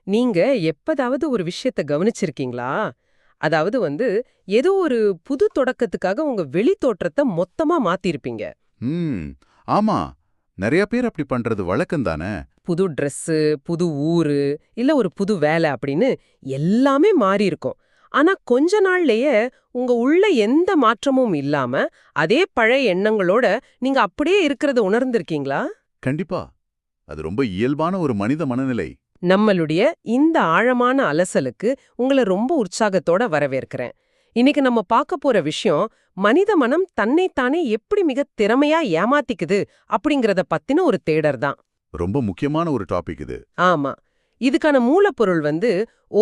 நீங்க எப்பதாவது ஒரு விஷயத்த கவனிச்சிருக்கீங்களா? அதாவது ஏதோ ஒரு புது தொடக்கத்துக்காக உங்க வெளி தோற்றத்த மொத்தமா மாத்திருப்பீங்க. ம். ஆமா. நெறைய பேர் அப்படி பண்றது வழக்கம் தானே. புது ட்ரெஸ்ஸு, புது ஊரு, இல்ல ஒரு புது வேலை அப்படின்னு எல்லாமே மாறி இருக்கும். ஆனா கொஞ்ச நாள்லயே உங்க உள்ள எந்த மாற்றமும் இல்லாம, அதே பழைய எண்ணங்களோட நீங்க அப்படியே இருக்கிறத உணர்ந்திருக்கீங்களா? கண்டிப்பா. அது ரொம்ப இயல்பான ஒரு மனித மனநிலை. நம்மளுடைய இந்த ஆழமான அலசலுக்கு உங்கள ரொம்ப உற்சாகத்தோட வரவேற்கிறேன். இன்னைக்கு நம்ம பார்க்க போற விஷயம், மனித மனம் தன்னைத்தானே எப்படி மிக திறமையா ஏமாத்திக்குது அப்படிங்கறத பத்தின ஒரு தேடர் தான். ரொம்ப முக்கியமான ஒரு டாபிக் இது. ஆமா. இதுக்கான மூலப்பொருள்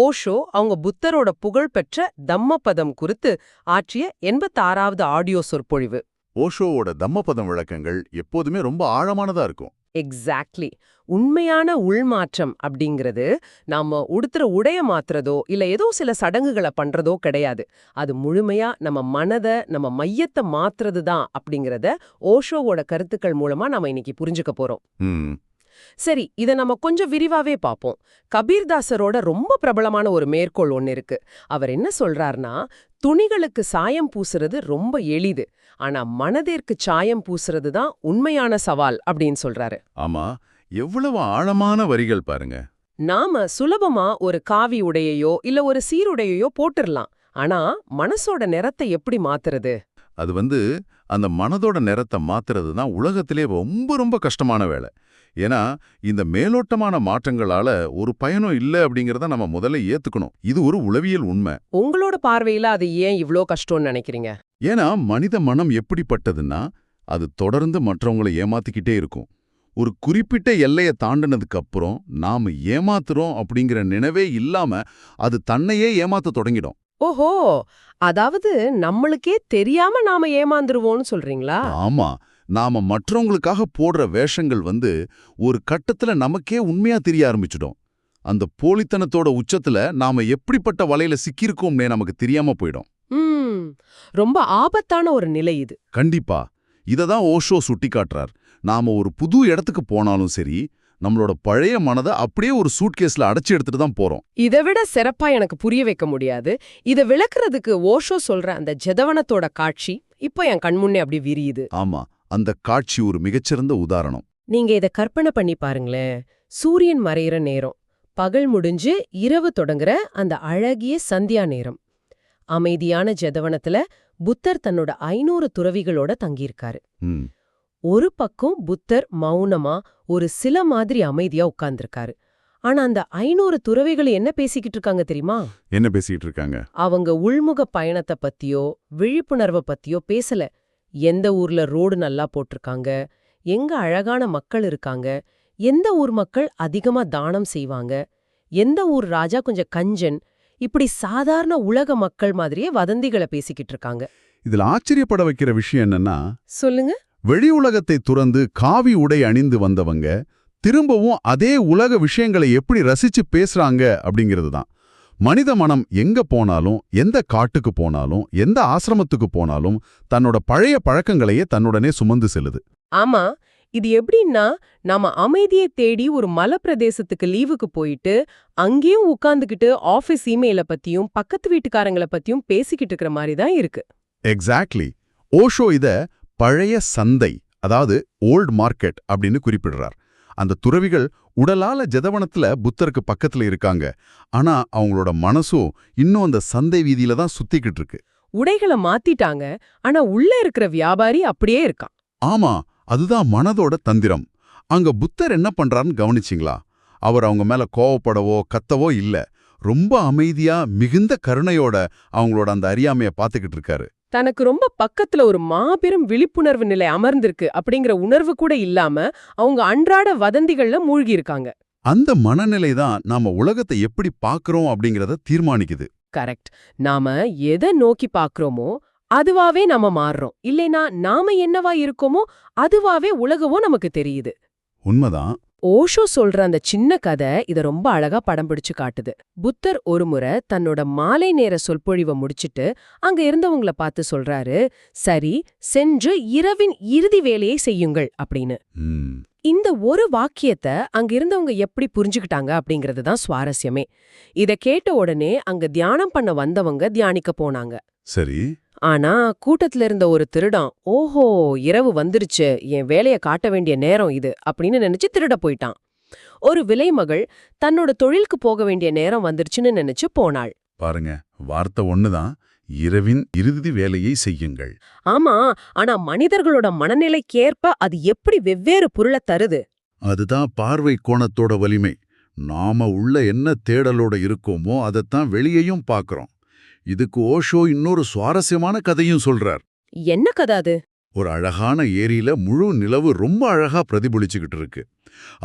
ஓஷோ அவங்க புத்தரோட புகழ்பெற்ற தம்மபதம் குறித்து ஆற்றிய 86வது ஆடியோ சொற்பொழிவு. ஓஷோவோட தம்மபதம் விளக்கங்கள் எப்போதுமே ரொம்ப ஆழமானதா இருக்கும். எக்ஸாக்ட்லி. உண்மையான உள்மாற்றம் அப்படிங்கிறது நாம உடுத்துற உடைய மாத்துறதோ இல்ல ஏதோ சில சடங்குகளை பண்றதோ கிடையாது. அது முழுமையா நம்ம மனத நம்ம மையத்தை மாத்துறது தான் அப்படிங்கறத ஓஷோவோட கருத்துக்கள் மூலமா நாம இன்னைக்கு புரிஞ்சுக்க போறோம். ம். சரி, இத நம்ம கொஞ்சம் விரிவாவே பார்ப்போம். கபீர்தாசரோட ரொம்ப பிரபலமான ஒரு மேற்கோள் ஒன்னு இருக்கு. அவர் என்ன சொல்றார்னா, துணிகளுக்கு சாயம் பூசுறது ரொம்ப எளிது. ஆனா மனதிற்கு சாயம் பூசுறது தான் உண்மையான சவால் அப்படின்னு சொல்றாரு. ஆமா. எவ்வளவு ஆழமான வரிகள் பாருங்க. நாம சுலபமா ஒரு காவி உடையையோ இல்ல ஒரு சீருடையையோ போட்டுறலாம். ஆனா மனசோட நிறத்தை எப்படி மாத்துறது? அது அந்த மனதோட நிறத்த மாத்துறது தான் உலகத்திலே ரொம்ப ரொம்ப கஷ்டமான வேலை. ஏன்னா, இந்த மேலோட்டமான மாற்றங்களால ஒரு பயனும் இல்ல அப்படிங்கிறத நம்ம முதல்ல ஏத்துக்கணும். இது ஒரு உளவியல் உண்மை. உங்களோட பார்வையில அது ஏன் இவ்ளோ கஷ்டம்னு நினைக்கிறீங்க? ஏன்னா, மனித மனம் எப்படிப்பட்டதுன்னா, அது தொடர்ந்து மற்றவங்கள ஏமாத்திக்கிட்டே இருக்கும். ஒரு குறிப்பிட்ட எல்லைய தாண்டினதுக்கு அப்புறம், நாம ஏமாத்துறோம் அப்படிங்கிற நினைவே இல்லாம, அது தன்னையே ஏமாத்த தொடங்கிடும். ஓஹோ! அதாவது நம்மளுக்கே தெரியாம நாம ஏமாந்துருவோம்னு சொல்றீங்களா? ஆமா. நாம மற்றவங்களுக்காக போடுற வேஷங்கள் ஒரு கட்டத்துல நமக்கே உண்மையா தெரிய ஆரம்பிச்சிடும். அந்த போலித்தனத்தோட உச்சத்துல நாம எப்படிப்பட்ட வலையில சிக்கியிருக்கோம்னே நமக்கு தெரியாம போயிடும். ம். ரொம்ப ஆபத்தான ஒரு நிலை இது. கண்டிப்பா. இததான் ஓஷோ சுட்டிக்காட்டுறார். நாம ஒரு புது இடத்துக்கு போனாலும் சரி, நம்மளோட பழைய மனத அப்படியே ஒரு சூட்கேஸ்ல அடைச்சு எடுத்துட்டு தான் போறோம். இதை விட சிறப்பா எனக்கு புரிய வைக்க முடியாது. இத விளக்குறதுக்கு ஓஷோ சொல்ற அந்த ஜெதவனத்தோட காட்சி இப்ப என் கண்முன்னே அப்படி விரியுது. ஆமா. அந்த காட்சி ஒரு மிகச்சிறந்த உதாரணம். நீங்க இத கற்பனை பண்ணி பாருங்களேன். சூரியன் மறையிற நேரம், பகல் முடிஞ்சு இரவு தொடங்குற அந்த அழகிய சந்தியா நேரம். அமைதியான ஜெதவனத்துல புத்தர் தன்னோட 500 துறவிகளோட தங்கியிருக்காரு. ம். ஒரு பக்கம் புத்தர் மௌனமா ஒரு சில மாதிரி அமைதியா உட்கார்ந்திருக்காரு. ஆனா அந்த 500 துறவிகள் என்ன பேசிக்கிட்டு இருக்காங்க தெரியுமா? என்ன பேசிட்டு இருக்காங்க? அவங்க உள்முக பயணத்தை பத்தியோ விழிப்புணர்வை பத்தியோ பேசல. எந்த ஊர்ல ரோடு நல்லா போட்டிருக்காங்க, எங்க அழகான மக்கள் இருக்காங்க, எந்த ஊர் மக்கள் அதிகமா தானம் செய்வாங்க, எந்த ஊர் ராஜா கொஞ்சம் கஞ்சன், இப்படி சாதாரண உலக மக்கள் மாதிரியே வதந்திகளை பேசிக்கிட்டு இருக்காங்க. இதுல ஆச்சரியப்பட வைக்கிற விஷயம் என்னன்னா, சொல்லுங்க. வெளி உலகத்தை துறந்து காவி உடை அணிந்து வந்தவங்க திரும்பவும் அதே உலக விஷயங்களை எப்படி ரசிச்சு பேசுறாங்க அப்படிங்கிறது தான். மனித மனம் எங்க போனாலும், எந்த காட்டுக்கு போனாலும், எந்த ஆசிரமத்துக்கு போனாலும் தன்னோட பழைய பழக்கங்களையே தன்னுடனே சுமந்து செல்லுது. ஆமா, இது எப்படின்னா, நாம அமைதியை தேடி ஒரு மலைப்பிரதேசத்துக்கு லீவுக்கு போயிட்டு அங்கேயும் உட்கார்ந்துகிட்டு ஆபீஸ் இமெயில பத்தியும் பக்கத்து வீட்டுக்காரங்கள பத்தியும் பேசிக்கிட்டு இருக்கிற மாதிரி தான் இருக்கு. எக்ஸாக்ட்லி. ஓஷோ இத பழைய சந்தை, அதாவது ஓல்ட் மார்க்கெட் அப்படின்னு குறிப்பிடுறார். அந்த துறவிகள் உடலால ஜெதவனத்துல புத்தருக்கு பக்கத்துல இருக்காங்க. ஆனா அவங்களோட மனசும் இன்னும் அந்த சந்தை வீதியில தான் சுத்திக்கிட்டு இருக்கு. உடைகளை மாத்திட்டாங்க, ஆனா உள்ள இருக்கிற வியாபாரி அப்படியே இருக்கான். ஆமா, அதுதான் மனதோட தந்திரம். அங்க புத்தர் என்ன பண்றாருன்னு கவனிச்சிங்களா? அவர் அவங்க மேல கோவப்படவோ கத்தவோ இல்ல. ரொம்ப அமைதியா மிகுந்த கருணையோட அவங்களோட அந்த அறியாமைய பாத்துக்கிட்டு இருக்காரு. தனக்கு ரொம்ப பக்கத்துல ஒரு மாபெரும் விழிப்புணர்வு நிலை அமர்ந்திருக்கு அப்படிங்கிற உணர்வு கூட இல்லாம அவங்க அன்றாட வதந்திகள்ல மூழ்கி இருக்காங்க. அந்த மனநிலை தான் நாம உலகத்தை எப்படி பார்க்கறோம் அப்படிங்கறத தீர்மானிக்குது. கரெக்ட். நாம எதை நோக்கி பாக்குறோமோ அதுவாவே நாம மாறுறோம். இல்லைனா நாம என்னவா இருக்கோமோ அதுவாவே உலகவோ நமக்கு தெரியுது. உண்மைதான். ஓஷோ சொல்ற அந்த சின்ன கதை இத ரொம்ப அழகா படம் பிடிச்சு காட்டுது. புத்தர் ஒருமுறை தன்னோட மாலை நேர சொற்பொழிவை முடிச்சிட்டு அங்க இருந்தவங்கள பார்த்து சொல்றாரு, சரி, சென்று இரவின் இறுதி வேலையை செய்யுங்கள் அப்படின்னு. இந்த ஒரு வாக்கியத்தை அங்க இருந்தவங்க எப்படி புரிஞ்சுக்கிட்டாங்க அப்படிங்கிறது தான் சுவாரஸ்யமே. இத கேட்ட உடனே அங்க தியானம் பண்ண வந்தவங்க தியானிக்க போனாங்க. சரி. ஆனா கூட்டத்துல இருந்த ஒரு திருடன், ஓஹோ இரவு வந்துருச்சு, என் வேலைய காட்ட வேண்டிய நேரம் இது அப்படின்னு நினைச்சு திருட போயிட்டான். ஒரு விலைமகள் தன்னோட தொழிலுக்கு போக வேண்டிய நேரம் வந்துருச்சுன்னு நினைச்சு போனாள். பாருங்க, வார்த்தை ஒண்ணுதான், இரவின் இறுதி வேலையை செய்யுங்கள். ஆமா, ஆனா மனிதர்களோட மனநிலைக்கேற்ப அது எப்படி வெவ்வேறு புரள தருது. அதுதான் பார்வை கோணத்தோட வலிமை. நாம உள்ள என்ன தேடலோட இருக்கோமோ அதைத்தான் வெளியையும் பார்க்கறோம். இதுக்கு ஓஷோ இன்னொரு சுவாரஸ்யமான கதையும் சொல்றார். என்ன கதை அது? ஒரு அழகான ஏரியில முழு நிலவு ரொம்ப அழகா பிரதிபலிச்சுக்கிட்டு இருக்கு.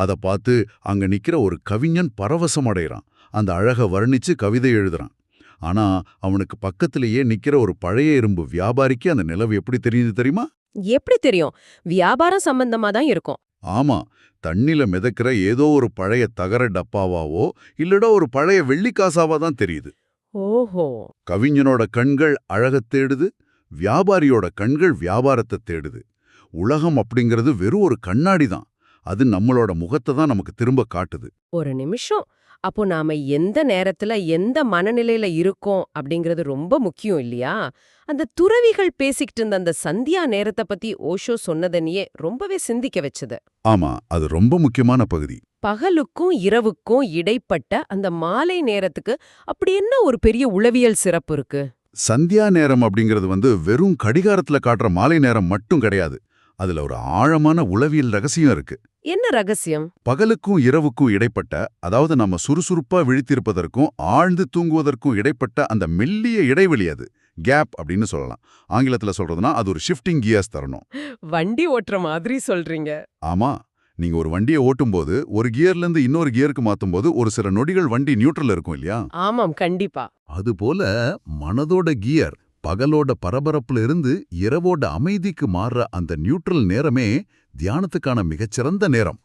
அத பார்த்து அங்க நிக்கிற ஒரு கவிஞன் பரவசம் அடைகிறான். அந்த அழக வர்ணிச்சு கவிதை எழுதுறான். ஆனா அவனுக்கு பக்கத்திலேயே நிக்கிற ஒரு பழைய இரும்பு வியாபாரிக்கு அந்த நிலவு எப்படி தெரியுது தெரியுமா? எப்படி தெரியும்? வியாபாரம் சம்பந்தமா தான் இருக்கும். ஆமா, தண்ணில மிதக்கிற ஏதோ ஒரு பழைய தகர டப்பாவாவோ இல்லடா ஒரு பழைய வெள்ளிக்காசாவா தான் தெரியுது. ஓஹோ. கவிஞனோட கண்கள் அழகத் தேடுது, வியாபாரியோட கண்கள் வியாபாரத்தை தேடுது. உலகம் அப்படிங்கிறது வெறும் ஒரு கண்ணாடி தான். அது நம்மளோட முகத்தை தான் நமக்கு திரும்ப காட்டுது. ஒரு நிமிஷம். அப்போ நாம எந்த நேரத்துல எந்த மனநிலையில இருக்கோம் அப்படிங்கிறது ரொம்ப முக்கியம் இல்லையா? அந்த துறவிகள் பேசிக்கிட்டு இருந்த அந்த சந்தியா நேரத்தை பத்தி ஓஷோ சொன்னதனியே ரொம்பவே சிந்திக்க வச்சது. ஆமா, அது ரொம்ப முக்கியமான பகுதி. பகலுக்கும் இரவுக்கும் இடைப்பட்ட அந்த மாலை நேரத்துக்கு அப்படி என்ன ஒரு பெரிய உளவியல் சிறப்பு இருக்கு? சந்தியா நேரம் அப்படிங்கிறது வெறும் கடிகாரத்துல காட்டுற மாலை நேரம் மட்டும் கிடையாது. அதுல ஒரு ஆழமான உளவியல் ரகசியம் இருக்கு. என்ன ரகசியம்? பகலுக்கும் இரவுக்கும் இடைப்பட்ட, அதாவது நம்ம சுறுசுறுப்பா விழித்திருப்பதற்கும் ஆழ்ந்து தூங்குவதற்கும் இடைப்பட்ட அந்த மெல்லிய இடைவெளி, அது கேப் அப்படின்னு சொல்லலாம். ஆங்கிலத்துல சொல்றதுன்னா அது ஒரு ஷிஃப்டிங் கியர்ஸ் தரணும். வண்டி ஓட்டுற மாதிரி சொல்றீங்க. ஆமா, நீங்க ஒரு வண்டியை ஓட்டும்போது ஒரு கியர்ல இருந்து இன்னொரு கியருக்கு மாத்தும்போது ஒரு சில நொடிகள் வண்டி நியூட்ரல்ல இருக்கும் இல்லையா? ஆமாம், கண்டிப்பா. அதுபோல மனதோட கியர் பகலோட பரபரப்புல இருந்து இரவோட அமைதிக்கு மாறுற அந்த நியூட்ரல் நேரமே தியானத்துக்கான மிகச்சிறந்த நேரம்.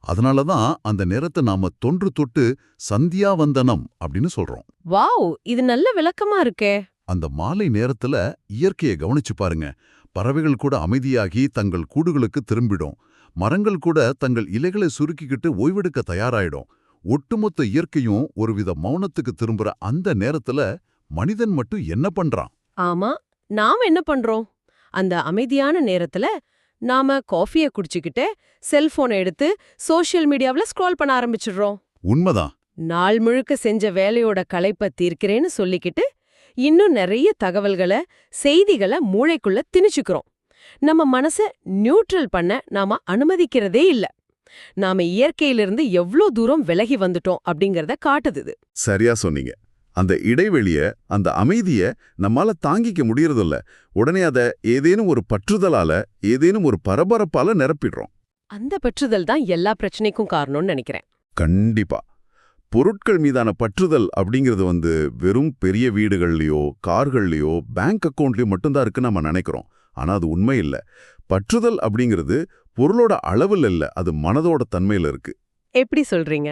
அதனாலதான் அந்த நேரத்தை நாம தொன்று தொட்டு சந்தியாவந்தனம் அப்படின்னு சொல்றோம். வாவ், இது நல்ல விளக்கமா இருக்கே. அந்த மாலை நேரத்துல இயற்கையை கவனிச்சு பாருங்க. பறவைகள் கூட அமைதியாகி தங்கள் கூடுகளுக்கு திரும்பிடும். மரங்கள் கூட தங்கள் இலைகளை சுருக்கிக்கிட்டு ஓய்வெடுக்க தயாராயிடும். ஒட்டுமொத்த இயற்கையும் ஒருவித மௌனத்துக்கு திரும்புற அந்த நேரத்துல மனிதன் மட்டும் என்ன பண்றான்? ஆமா, நாம என்ன பண்றோம்? அந்த அமைதியான நேரத்துல நாம காஃபிய குடிச்சுக்கிட்டு செல்போனை எடுத்து சோஷியல் மீடியாவுல ஸ்க்ரால் பண்ண ஆரம்பிச்சிடுறோம். உண்மைதான். நாள் முழுக்க செஞ்ச வேலையோட களைப்ப தீர்க்கிறேன்னு சொல்லிக்கிட்டு இன்னும் நிறைய தகவல்களை, செய்திகளை மூளைக்குள்ள திணிச்சுக்கிறோம். நம்ம மனச நியூட்ரல் பண்ண நாம அனுமதிக்கிறதே இல்ல. நாம இயற்கையிலிருந்து எவ்ளோ தூரம் விலகி வந்துட்டோம் அப்படிங்கறத காட்டுது இது. சரியா சொன்னீங்க. அந்த இடைவெளிய, அந்த அமைதிய நம்மால தாங்கிக்க முடியறதில்ல. உடனே அத ஏதேனும் ஒரு பற்றுதலால, ஏதேனும் ஒரு பரபரப்பால நிரப்பிடுறோம். அந்த பற்றுதல் தான் எல்லா பிரச்சனைக்கும் காரணம்னு நினைக்கிறேன். கண்டிப்பா. பொருட்கள் மீதான பற்றுதல் அப்படிங்கிறது வெறும் பெரிய வீடுகள்லயோ கார்கள்லயோ பேங்க் அக்கவுண்ட்லயோ மட்டும்தான் இருக்குன்னு நம்ம நினைக்கிறோம். ஆனா அது உண்மை இல்ல. பற்றுதல் அப்படிங்கிறது பொருளோட அளவில் இல்ல, அது மனதோட தன்மையில இருக்கு. எப்படி சொல்றீங்க?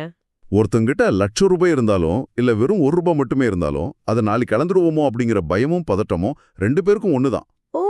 ஒருத்தங்கிட்ட ₹1,00,000 இருந்தாலும் இல்ல வெறும் ₹1 மட்டுமே இருந்தாலும் அதை நாளைக்கு இழந்துருவோமோ அப்படிங்கிற பயமும் பதட்டமும் 2 பேருக்கும் ஒண்ணுதான். ஓ.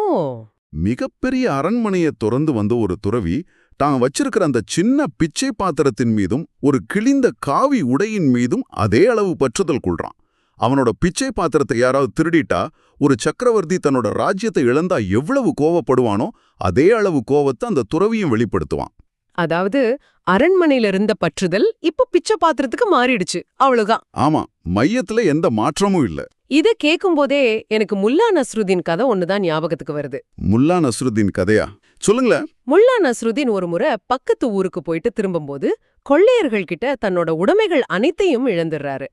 மிகப்பெரிய அரண்மனையை துறந்து வந்த ஒரு துறவி தான் வச்சிருக்கிற அந்த சின்ன பிச்சை பாத்திரத்தின் மீதும் ஒரு கிழிந்த காவி உடையின் மீதும் அதே அளவு பற்றுதல் கொள்றான். அவனோட பிச்சை பாத்திரத்தை யாராவது திருடிட்டா ஒரு சக்கரவர்த்தி தன்னோட ராஜ்யத்தை இழந்தா எவ்வளவு கோவப்படுவானோ அதே அளவு கோவத்தை அந்த துறவியும் வெளிப்படுத்துவான். அதாவது அரண்மனையில இருந்த பற்றுதல் இப்ப பிச்சை பாத்திரத்துக்கு மாறிடுச்சு, அவ்வளவுதான். ஆமா, மையத்துல எந்த மாற்றமும் இல்ல. இத கேக்கும்போதே எனக்கு முல்லா நஸ்ருதீன் கதை ஒண்ணுதான் ஞாபகத்துக்கு வருது. முல்லா நஸ்ருதீன் கதையா? சொல்லுங்களேன். முல்லா நஸ்ருதீன் ஒரு முறை பக்கத்து ஊருக்கு போயிட்டு திரும்பும்போது கொள்ளையர்கள் கிட்ட தன்னோட உடைமைகள் அனைத்தையும் இழந்துடுறாரு.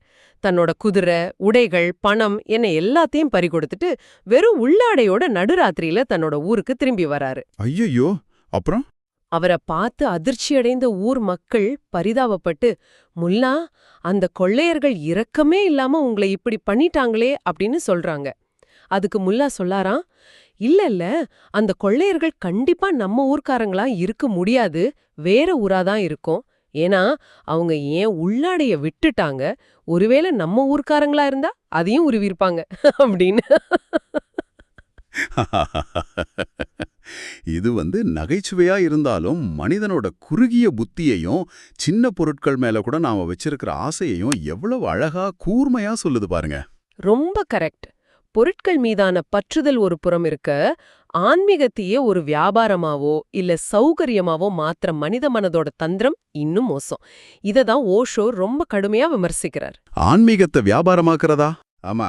தன்னோட குதிரை, உடைகள், பணம் என்ன எல்லாத்தையும் பறிகொடுத்துட்டு வெறும் உள்ளாடையோட நடுராத்திரியில தன்னோட ஊருக்கு திரும்பி வராரு. ஐயோ, அப்புறம்? அவரை பார்த்து அதிர்ச்சியடைந்த ஊர் மக்கள் பரிதாபப்பட்டு, முல்லா, அந்த கொள்ளையர்கள் இரக்கமே இல்லாம உங்களை இப்படி பண்ணிட்டாங்களே அப்படின்னு சொல்றாங்க. அதுக்கு முல்லா சொல்லாராம், இல்ல, அந்த கொள்ளையர்கள் கண்டிப்பா நம்ம ஊர்க்காரங்களா இருக்க முடியாது, வேற ஊராதான் இருக்கும். ஏன்னா அவங்க ஏன் உள்ளாடைய விட்டுட்டாங்க, ஒருவேளை நம்ம ஊர்க்காரங்களா இருந்தா அதையும் உருவிருப்பாங்க அப்படின்னு. இது நகைச்சுவையா இருந்தாலும் மனிதனோட குறுகிய புத்தியையும் சின்ன பொருட்கள் மேல கூட நாம வச்சிருக்கிற ஆசையையும் எவ்வளவு அழகா கூர்மையா சொல்லுது பாருங்க. ரொம்ப கரெக்ட். பொருட்கள் மீதான பற்றுதல் ஒரு புறம் இருக்க, ஆன்மீகத்தையே ஒரு வியாபாரமாவோ இல்ல சௌகரியமாவோ மாத்திர மனித மனதோட தந்திரம் இன்னும் மோசம். இததான் ஓஷோ ரொம்ப கடுமையா விமர்சிக்கிறார். ஆன்மீகத்தை வியாபாரமாக்குறதா? ஆமா,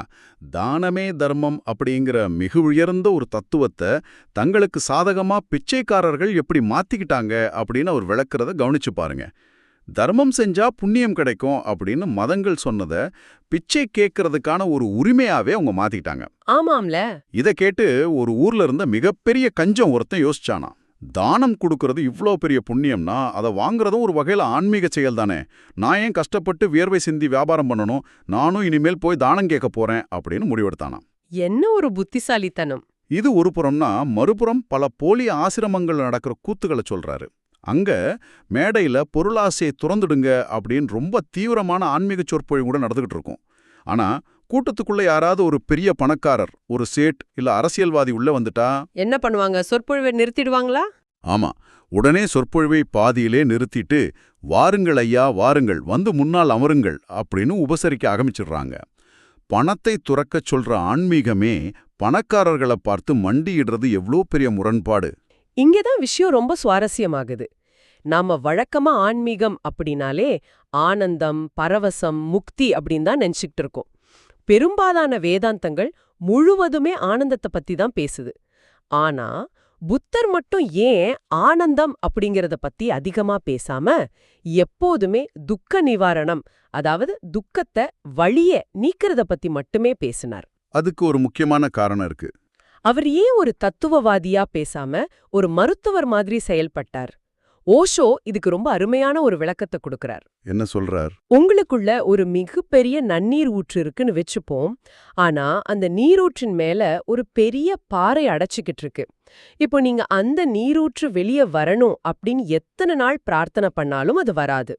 தானமே தர்மம் அப்படிங்கிற மிக உயர்ந்த ஒரு தத்துவத்தை தங்களுக்கு சாதகமா பிச்சைக்காரர்கள் எப்படி மாத்திக்கிட்டாங்க அப்படின்னு அவர் விளக்குறத கவனிச்சு பாருங்க. தர்மம் செஞ்சா புண்ணியம் கிடைக்கும் அப்படின்னு மதங்கள் சொன்னதை பிச்சை கேட்கறதுக்கான ஒரு உரிமையாவே அவங்க மாத்திக்கிட்டாங்க. ஆமாம்ல. இதை கேட்டு ஒரு ஊர்ல இருந்த மிகப்பெரிய கஞ்சம் ஒருத்தன் யோசிச்சானா, தானம் கொடுக்கறது இவ்ளோ பெரிய புண்ணியம்னா அதை வாங்குறதும் ஒரு வகையில ஆன்மீக செயல் தானே. நான் ஏன் கஷ்டப்பட்டு வியர்வை சிந்தி வியாபாரம் பண்ணணும், நானும் இனிமேல் போய் தானம் கேட்க போறேன் அப்படின்னு முடிவெடுத்தானா. என்ன ஒரு புத்திசாலித்தனம்! இது ஒரு புறம்னா, மறுபுறம் பல போலி ஆசிரமங்கள் நடக்கிற கூத்துக்களை சொல்றாரு. அங்க மேடையில பொருளாசையை துறந்துடுங்க அப்படின்னு ரொம்ப தீவிரமான ஆன்மீக சொற்பொழிவு கூட நடந்துகிட்டு இருக்கும். ஆனா கூட்டத்துக்குள்ள யாராவது ஒரு பெரிய பணக்காரர், ஒரு சேட் இல்ல அரசியல்வாதி உள்ள வந்துட்டா என்ன பண்ணுவாங்க? சொற்பொழிவை நிறுத்திடுவாங்களா? ஆமா, உடனே சொற்பொழிவை பாதியிலே நிறுத்திட்டு, வாருங்கள் ஐயா வாருங்கள், முன்னால் அமருங்கள் அப்படின்னு உபசரிக்க ஆரம்பிச்சிடுறாங்க. பணத்தை துறக்கச் சொல்ற ஆன்மீகமே பணக்காரர்களை பார்த்து மண்டியிடுறது எவ்வளோ பெரிய முரண்பாடு. இங்கதான் விஷயம் ரொம்ப சுவாரஸ்யமாகுது. நாம வழக்கமா ஆன்மீகம் அப்படின்னாலே ஆனந்தம், பரவசம், முக்தி அப்படின்னு தான் நினைச்சுக்கிட்டு இருக்கோம். பெரும்பாலான வேதாந்தங்கள் முழுவதுமே ஆனந்தத்தை பத்தி தான் பேசுது. ஆனா புத்தர் மட்டும் ஏன் ஆனந்தம் அப்படிங்கறத பத்தி அதிகமா பேசாம எப்போதுமே துக்க நிவாரணம், அதாவது துக்கத்தை வழிய நீக்கிறத பத்தி மட்டுமே பேசினார்? அதுக்கு ஒரு முக்கியமான காரணம் இருக்கு. அவர் ஏன் ஒரு தத்துவவாதியா பேசாம ஒரு மருத்துவர் மாதிரி செயல்பட்டார்? ஓஷோ இதுக்கு ரொம்ப அருமையான ஒரு விளக்கத்தை கொடுக்கிறார். என்ன சொல்றார்? உங்களுக்குள்ள ஒரு மிகப்பெரிய நன்னீர் ஊற்று இருக்குன்னு வச்சுப்போம். ஆனா அந்த நீரூற்றின் மேல ஒரு பெரிய பாறை அடைச்சிக்கிட்டு இருக்கு. இப்போ நீங்க அந்த நீரூற்று வெளியே வரணும் அப்படின்னு எத்தனை நாள் பிரார்த்தனை பண்ணாலும் அது வராது.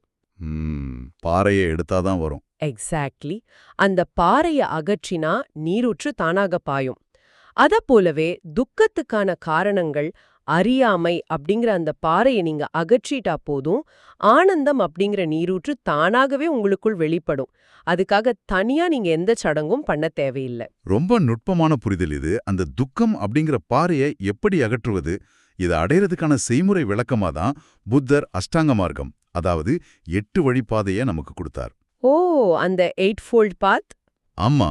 பாறையை எடுத்தாதான் வரும். எக்ஸாக்ட்லி. அந்த பாறையை அகற்றினா நீரூற்று தானாக பாயும். அத போலவே துக்கத்துக்கான காரணங்கள், அறியாமை அப்படிங்கிற அந்த பாறையை நீங்க அகற்றிட்டா போதும், ஆனந்தம் அப்படிங்கிற நீரூற்று தானாகவே உங்களுக்குள் வெளிப்படும். அதுக்காக தனியா நீங்க எந்த சடங்கும் பண்ண தேவையில்லை. ரொம்ப நுட்பமான புரிதல் இது. அந்த துக்கம் அப்படிங்கிற பாறையை எப்படி அகற்றுவது, இதை அடையறதுக்கான செய்முறை விளக்கமா தான் புத்தர் அஷ்டாங்க மார்க்கம், அதாவது 8 வழிப்பாதையை நமக்கு கொடுத்தார். ஓ, அந்த 8-fold path. ஆமா,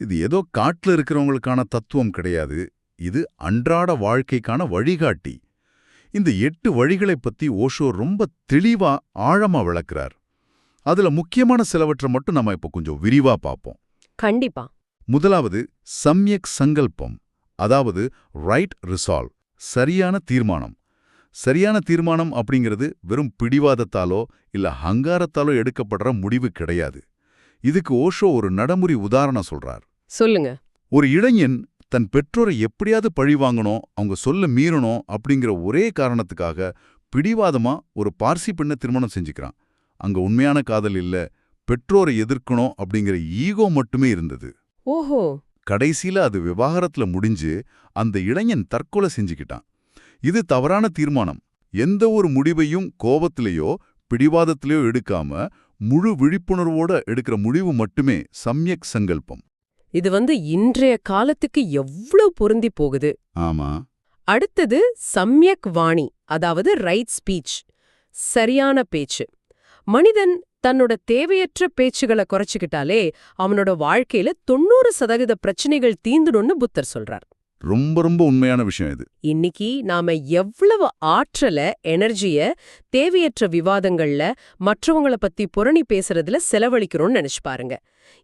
இது ஏதோ காட்டுல இருக்கிறவங்களுக்கான தத்துவம் கிடையாது. இது அன்றாட வாழ்க்கைக்கான வழிகாட்டி. இந்த 8 வழிகளை பத்தி ஓஷோ ரொம்ப தெளிவா ஆழமா விளக்குறார். அதுல முக்கியமான சிலவற்றை மட்டும் நம்ம இப்ப கொஞ்சம் விரிவா பார்ப்போம். கண்டிப்பா. முதலாவது சம்யக் சங்கல்பம், அதாவது ரைட் ரிசால்வ், சரியான தீர்மானம். சரியான தீர்மானம் அப்படிங்கிறது வெறும் பிடிவாதத்தாலோ இல்ல ஹங்காரத்தாலோ எடுக்கப்படுற முடிவு கிடையாது. இதுக்கு ஓஷோ ஒரு நடைமுறை உதாரணம் சொல்றார். சொல்லுங்க. ஒரு இளைஞன் தன் பெற்றோரை எப்படியாவது பழி வாங்கணும், அவங்க சொல்ல மீறணும் அப்படிங்கிற ஒரே காரணத்துக்காக பிடிவாதமா ஒரு பார்சி பெண்ணை திருமணம் செஞ்சுக்கிறான். அங்க உண்மையான காதல் இல்ல, பெற்றோரை எதிர்க்கணும் அப்படிங்கிற ஈகோ மட்டுமே இருந்தது. ஓஹோ. கடைசியில அது விவாகரத்துல முடிஞ்சு அந்த இளைஞன் தற்கொலை செஞ்சுக்கிட்டான். இது தவறான தீர்மானம். எந்த ஒரு முடிவையும் கோபத்திலேயோ பிடிவாதத்திலேயோ எடுக்காம முழு விழிப்புணர்வோட எடுக்கிற முடிவு மட்டுமே சம்யக் சங்கல்பம். இது இன்றைய காலத்துக்கு எவ்வளவு பொருந்தி போகுது. ஆமா. அடுத்தது சம்யக் வாணி, அதாவது ரைட் ஸ்பீச், சரியான பேச்சு. மனிதன் தன்னோட தேவையற்ற பேச்சுகளை குறைச்சுக்கிட்டாலே அவனோட வாழ்க்கையில 90% பிரச்சனைகள் தீந்துடும்னு புத்தர் சொல்றார். ரொம்ப ரொம்ப உண்மையான விஷயம் இது. இன்னைக்கு நாம எவ்வளவு ஆற்றல, எனர்ஜிய தேவையற்ற விவாதங்கள்ல மற்றவங்கள பத்தி புரணி பேசுறதுல செலவழிக்கிறோம்னு நினைச்சு பாருங்க.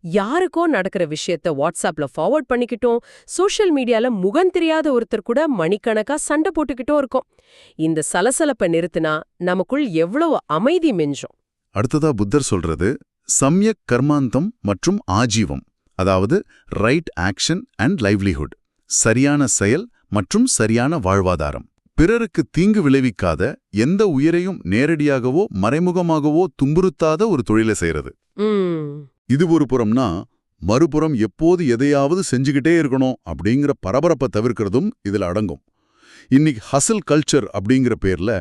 யாருக்கோ நடக்கிற விஷயத்த வாட்ஸ்அப்ல ஃபார்வர்ட் பண்ணிக்கிட்டோம், சோஷியல் மீடியால முகம் தெரியாத ஒருத்தர் கூட மணிக்கணக்கா சண்டை போட்டுக்கிட்டோம் இருக்கோம். இந்த சலசலப்பை நிறுத்தினா நமக்குள் எவ்வளவு அமைதி மிஞ்சும். அடுத்ததா புத்தர் சொல்றது சம்யக் கர்மாந்தம் மற்றும் ஆஜீவம், அதாவது ரைட் ஆக்ஷன் அண்ட் லைவ்லிஹுட், சரியான செயல் மற்றும் சரியான வாழ்வாதாரம். பிறருக்கு தீங்கு விளைவிக்காத, எந்த உயிரையும் நேரடியாகவோ மறைமுகமாகவோ துன்புறுத்தாத ஒரு தொழிலை செய்யறது. இது ஒரு புறம்னா, மறுபுறம் எப்போது எதையாவது செஞ்சுக்கிட்டே இருக்கணும் அப்படிங்கிற பரபரப்பை தவிர்க்கிறதும் இதுல அடங்கும். இன்னைக்கு ஹசில் கல்ச்சர் அப்படிங்கிற பேர்ல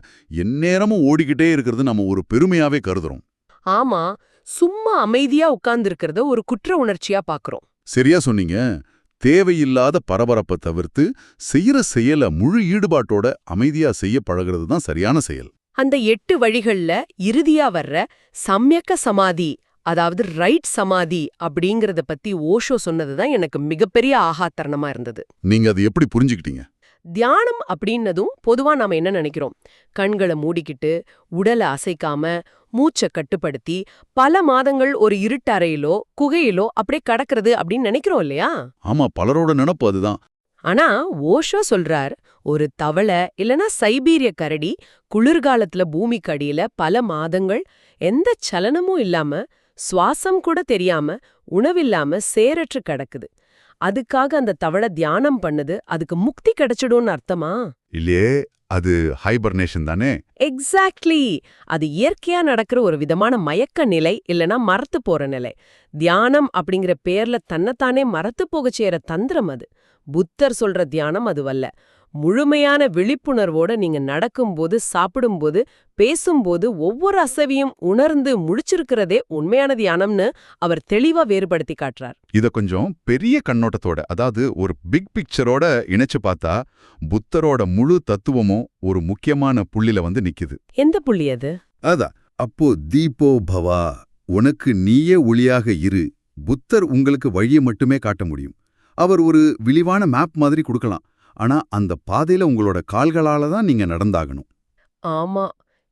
எந்நேரமும் ஓடிக்கிட்டே இருக்கிறது நம்ம ஒரு பெருமையாவே கருதுறோம். ஆமா, சும்மா அமைதியா உட்கார்ந்திருக்கிறத ஒரு குற்ற உணர்ச்சியா பாக்குறோம். சரியா சொன்னீங்க. தேவையில்லாத பரபரப்பை தவிர்த்து செய்யற செயல முழு ஈடுபாட்டோட அமைதியா செய்ய பழகிறது தான் சரியான செயல். அந்த 8 வழிகள்ல இறுதியா வர்ற சம்யக்க சமாதி, அதாவது ரைட் சமாதி அப்படிங்கறத பத்தி ஓஷோ சொன்னதுதான் எனக்கு மிகப்பெரிய ஆகாத்தரணமா இருந்தது. நீங்க அது எப்படி புரிஞ்சுக்கிட்டீங்க? தியானம் அப்படின்னதும் பொதுவா நாம என்ன நினைக்கிறோம்? கண்களை மூடிக்கிட்டு, உடலை அசைக்காம, மூச்சை கட்டுப்படுத்தி, பல மாதங்கள் ஒரு இருட்டறையிலோ குகையிலோ அப்படியே கடக்கிறது அப்படின்னு நினைக்கிறோம் இல்லையா? ஆமா, பலரோட நினைப்பு அதுதான். ஆனா ஓஷோ சொல்றார், ஒரு தவளை இல்லனா சைபீரிய கரடி குளிர்காலத்துல பூமிக்கு அடியில பல மாதங்கள் எந்த சலனமும் இல்லாம, சுவாசம் கூட தெரியாம, உணவில்லாம சேரற்று கிடக்குது. அதுக்காக அந்த தவளை தியானம் பண்ணுது, அதுக்கு முக்தி கிடைச்சிடும்னு அர்த்தமா? இல்லையே, அது ஹைபர்னேஷன் தானே. எக்ஸாக்ட்லி. அது இயற்கையா நடக்கிற ஒரு விதமான மயக்க நிலை இல்லனா மரத்து போற நிலை. தியானம் அப்படிங்கிற பேர்ல தன்னைத்தானே மரத்து போக செய்யற தந்திரம் அது. புத்தர் சொல்ற தியானம் அதுவல்ல. முழுமையான விழிப்புணர்வோட நீங்க நடக்கும்போது, சாப்பிடும்போது, பேசும்போது ஒவ்வொரு அசைவையும் உணர்ந்து முழிச்சிருக்கிறதே உண்மையான தியானம்னு அவர் தெளிவா வேறுபடுத்தி காட்டுறார். இத கொஞ்சம் பெரிய கண்ணோட்டத்தோட, அதாவது ஒரு பிக் பிக்சரோட இணைச்சு பார்த்தா புத்தரோட முழு தத்துவமும் ஒரு முக்கியமான புள்ளில வந்து நிக்குது. எந்த புள்ளி அது? அதான், அப்போ தீபோ பவா, உனக்கு நீயே ஒளியாக இரு. புத்தர் உங்களுக்கு வழியை மட்டுமே காட்ட முடியும். அவர் ஒரு விரிவான மேப் மாதிரி கொடுக்கலாம். ஆனா அந்த பாதையில உங்களோட கால்களால தான் நீங்க நடந்தாகணும். ஆமா,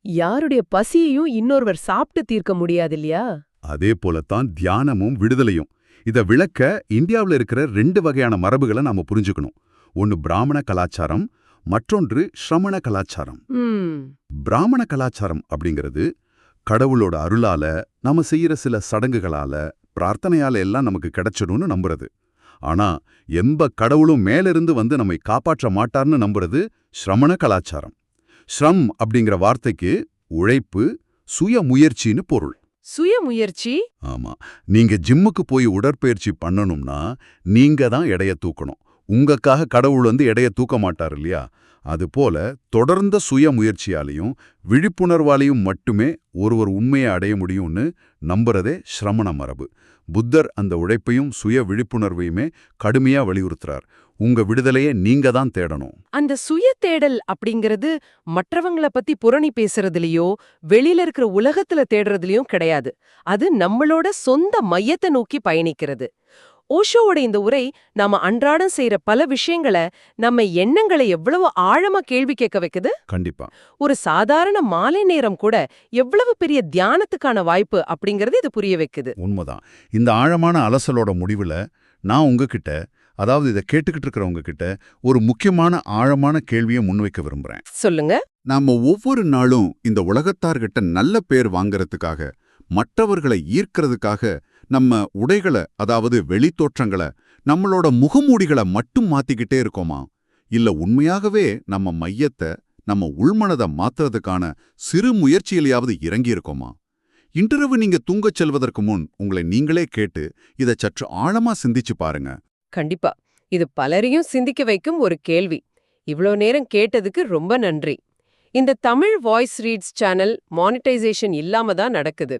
யாருடைய பசியையும் இன்னொருவர் சாப்பிட்டு தீர்க்க முடியாது இல்லையா? அதே போலத்தான் தியானமும் விடுதலையும். இத விளக்க இந்தியாவுல இருக்கிற 2 வகையான மரபுகளை நாம புரிஞ்சுக்கணும். ஒன்னு பிராமண கலாச்சாரம், மற்றொன்று ஸ்ரமண கலாச்சாரம். பிராமண கலாச்சாரம் அப்படிங்கிறது கடவுளோட அருளால, நாம செய்யற சில சடங்குகளால, பிரார்த்தனையால எல்லாம் நமக்கு கிடைச்சிடும்னு நம்புறது. ஆனா எந்த கடவுளும் மேலிருந்து வந்து நம்மை காப்பாற்ற மாட்டார்னு நம்புறது ஸ்ரமண கலாச்சாரம். ஸ்ரம் அப்படிங்கிற வார்த்தைக்கு உழைப்பு, சுய முயற்சின்னு பொருள். சுய முயற்சி? ஆமா, நீங்க ஜிம்முக்கு போய் உடற்பயிற்சி பண்ணணும்னா நீங்க தான் எடைய தூக்கணும். உங்களுக்காக கடவுள் வந்து எடைய தூக்க மாட்டார் இல்லையா? அதுபோல தொடர்ந்த சுய முயற்சியாலையும் விழிப்புணர்வாலையும் மட்டுமே ஒருவர் உண்மையை அடைய முடியும்னு நம்புறதே ஸ்ரமண மரபு. புத்தர் அந்த உழைப்பையும் சுய விழிப்புணர்வையுமே கடுமையா வலியுறுத்துறார். உங்க விடுதலையை நீங்க தான் தேடணும். அந்த சுய தேடல் அப்படிங்கிறது மற்றவங்கள பத்தி புரணி பேசுறதுலயோ வெளியில இருக்கிற உலகத்துல தேடுறதுலயும் கிடையாது. அது நம்மளோட சொந்த மையத்தை நோக்கி பயணிக்கிறது. ஓஷோவோட இந்த உரை நாம அன்றாடம் செய்யற பல விஷயங்களை, நம்ம எண்ணங்களை எவ்வளவு ஆழமா கேள்வி கேட்க வைக்குது. கண்டிப்பா. ஒரு சாதாரண மாலை நேரம் கூட எவ்வளவு பெரிய தியானத்துக்கான வாய்ப்பு அப்படிங்கறது இது புரிய வைக்குது. உண்மைதான். இந்த ஆழமான அலசலோட முடிவுல நான் உங்ககிட்ட, அதாவது இதை கேட்டுக்கிட்டு இருக்கிறவங்க கிட்ட ஒரு முக்கியமான ஆழமான கேள்வியை முன்வைக்க விரும்புறேன். சொல்லுங்க. நாம ஒவ்வொரு நாளும் இந்த உலகத்தார்கிட்ட நல்ல பேர் வாங்கறதுக்காக, மற்றவர்களை ஈர்க்கிறதுக்காக நம்ம உடைகளை, அதாவது வெளித்தோற்றங்களை, நம்மளோட முகமூடிகளை மட்டும் மாத்திக்கிட்டே இருக்கோமா? இல்ல உண்மையாகவே நம்ம மையத்தை, நம்ம உள்மனதை மாத்துறதுக்கான சிறு முயற்சியிலையாவது இறங்கி இருக்கோமா? இன்றிரவு நீங்க தூங்கச் செல்வதற்கு முன் உங்களை நீங்களே கேட்டு இதை சற்று ஆழமா சிந்திச்சு பாருங்க. கண்டிப்பா. இது பலரையும் சிந்திக்க வைக்கும் ஒரு கேள்வி. இவ்ளோ நேரம் கேட்டதுக்கு ரொம்ப நன்றி. இந்த Tamil voice reads channel monetisation இல்லாம தான் நடக்குது.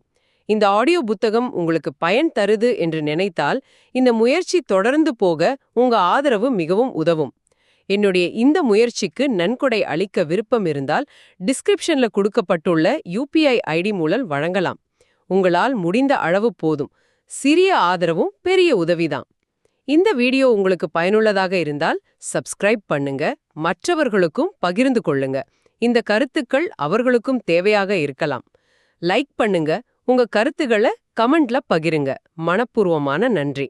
இந்த ஆடியோ புத்தகம் உங்களுக்கு பயன் தருது என்று நினைத்தால் இந்த முயற்சி தொடர்ந்து போக உங்க ஆதரவு மிகவும் உதவும். என்னுடைய இந்த முயற்சிக்கு நன்கொடை அளிக்க விருப்பம் இருந்தால் டிஸ்கிரிப்ஷன்ல கொடுக்கப்பட்டுள்ள UPI ID மூலம் வழங்கலாம். உங்களால் முடிந்த அளவு போதும். சிறிய ஆதரவும் பெரிய உதவிதான். இந்த வீடியோ உங்களுக்கு பயனுள்ளதாக இருந்தால் சப்ஸ்கிரைப் பண்ணுங்க, மற்றவர்களுக்கும் பகிர்ந்து கொள்ளுங்க. இந்த கருத்துக்கள் அவர்களுக்கும் தேவையாக இருக்கலாம். லைக் பண்ணுங்க, உங்க கருத்துக்களை கமெண்ட்ல பகிருங்க. மனப்பூர்வமான நன்றி.